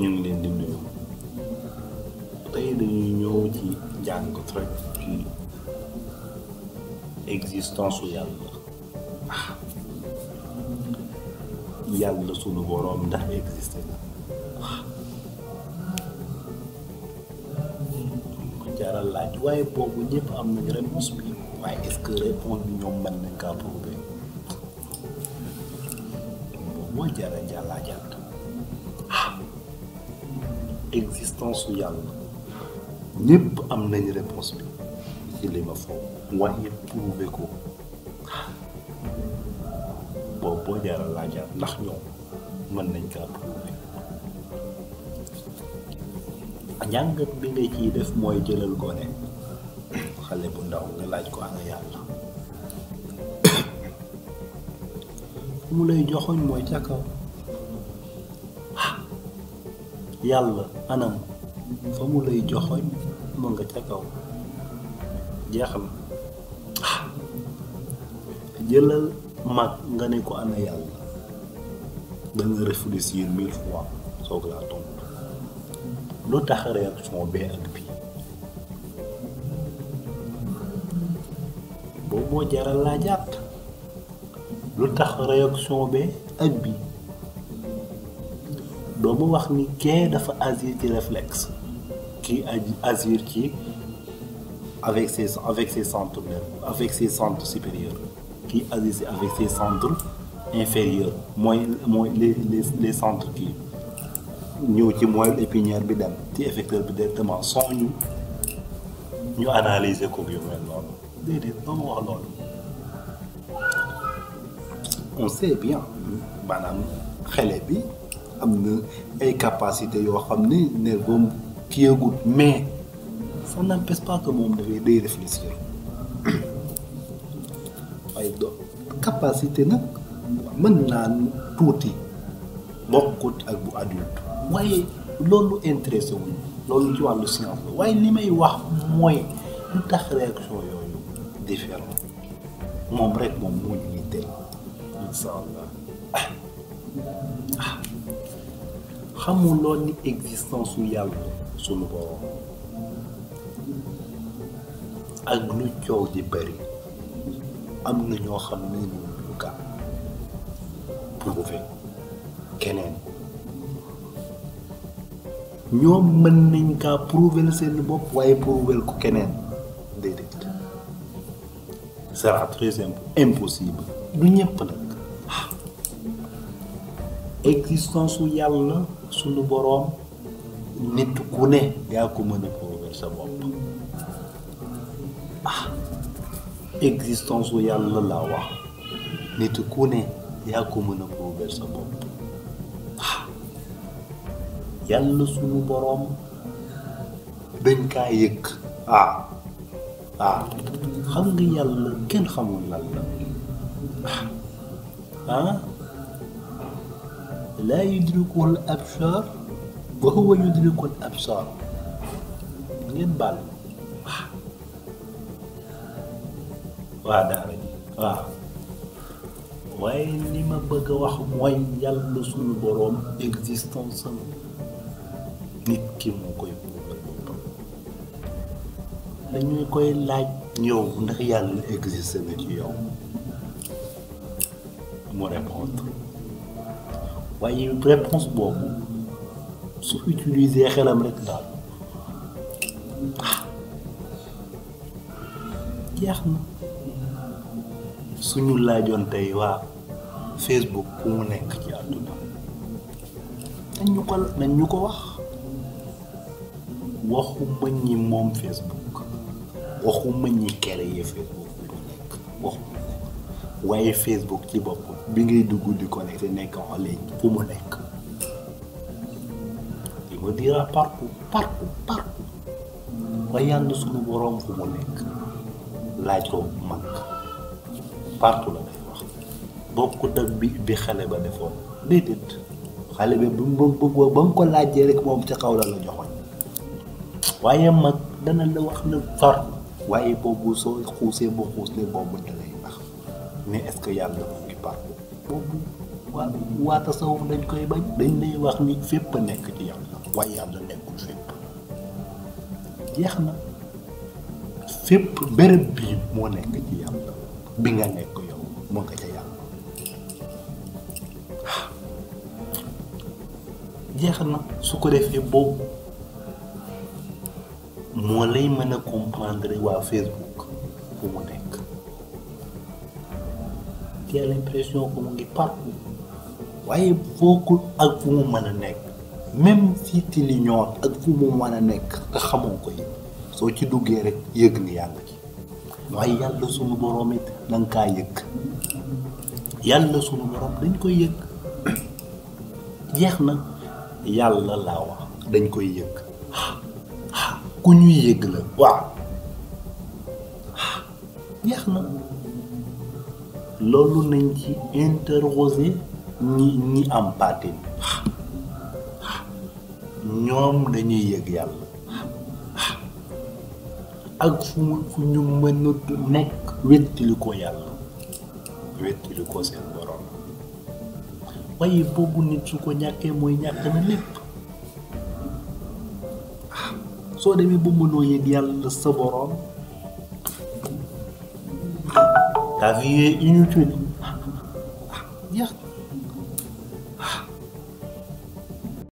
ñu ngi leen di nuyu tey dañuy ñëw ci jàngat rek ci existence su yàlla yàlla sunu boroom ndax existé na ma jaral laaj waaye boobu ñëpp am nañu réponse bi waaye est-ce que réponse bi ñoom mën nañ kaa prouver boobu moo jaral jàllaajaat existence su yàlla ñëpp am nañu réponse bi ci li ma foog waaye prouver ko boobu boo jaral laajaat ndax ñoom mën nañ kaa prouver njàngat bi nga ciy def mooy jëlal gone xale bu ndaw nga laaj ko ana yàlla fu mu lay joxoñ mooy ca kaw yàlla anam fa mu lay joxoñ mu nga ca kaw jeex na jëlal mag nga ne ko ana yàlla da nga réfléchir 1000 fois soog laa tontu lu tax réaction bee ak bii boobu moo jaral laa jàtt lu tax réaction bee ak bii doo ma wax ni kee dafa agir ci réflexe kii agir ci avec ses centres nerveux avec ses centres supérieurs kii agir avec ses centres inférieurs mooy les centres kii ñëw ci moelle épinière bi dem ci effecteur bi directement sans ñu analyser ko yu mel noonu déedéet doo ma wax loolu on sait bien maanaam xale bi am na ay capacités yoo xam ne nerveux ki yëgut mais ça n'empêche pas que moom dafay day réfléchir waaye do capacité nag mën naa tuuti bokkut ak bu adulte waaye loolu intéressé wuñ loolu ci wàllu science la waaye li may wax mooy lu tax réaction yooyu différent moom rek moom moo ñu yitteel incha allah xamuloo ni existence su yàlla sunu borom ak lu coow di bari am na ñoo xam ne ñu ñu ka prouver keneen ñoom mën nañ kaa prouver seen bopp waaye prouver ko keneen déedéet sera très impossible du ñëpp nag existence su yàlla sunu boroom nit ku ne yaa ko mën a prouver sa bopp existence su yàlla laa wax nit ku ne yaa ko mën a prouver sa bopp yàlla sunu boroom dañ kaa yëg xam nga yàlla kenn xamul lan la laa yudrikul absar wa huwa yudrikul absar ngeen baal waa daara ji waaye li ma bëgg a wax mooy yàlla sunu boroom existence am nit ki moo koy prouver boppam dañuy koy laaj yow ndax yàlla existe na ci yow mu répondre waaye réponse boobu su utiliser xelam rek daal jeex na suñu laajoon tey waa Facebook ku mu nekk ci àdduna nañ ñu ko wax waxuma ñi moom Facebook waxuma ñi créé Facebook bi mu nekk waxuma ko waaye Facebook ci bopp bi ngay dugg di connecté nekk en ligne fu mu nekk il me dira partout waaye yàlla suñu boroom fu mu nekk laaj ko man partout la day wax bokkut ak bi xale ba defoon déedéet xale bi ba mu ko laajee rek moom ca kaw la joxoñ waaye mag dana la wax na partout waaye boobu soo xuusee ba xuuslee boobu da lay nax mais est-ce que yàlla mu ngi partout boobu waa tasawuf dañ koy bañ dañ lay wax ni fépp a nekk ci yàlla waaye yàlla nekkul fépp jeex na fépp béréb bii moo nekk ci yàlla bi nga nekk yow moo nga ca yàlla jeex na su ko defee boobu moo lay mën a comprendre waa Facebook fu mu nekk tu as l'impression que mu ngi partout waaye bokkul ak fu mu mën a nekk même si tu l'ignores ak fu mu mën a nekk te xamoo ko yi soo ci duggee rek yëg ni yàlla ci waaye yàlla sunu borom it na nga kaa yëg yàlla sunu borom dañ koy yëg jeex na yàlla laa wax dañ koy yëg ku ñuy yëg la waaw jeex na loolu nañ ci interroger ñi am baatin ñoom dañuy yëg yàlla ak fu ñu mënut nekk wettili ko yàlla wettili ko seen borom waaye boobu nit su ko ñàkkee mooy ñàkk na lépp soo demee ba mënoo yëg yàlla sa borom ta vie est inutile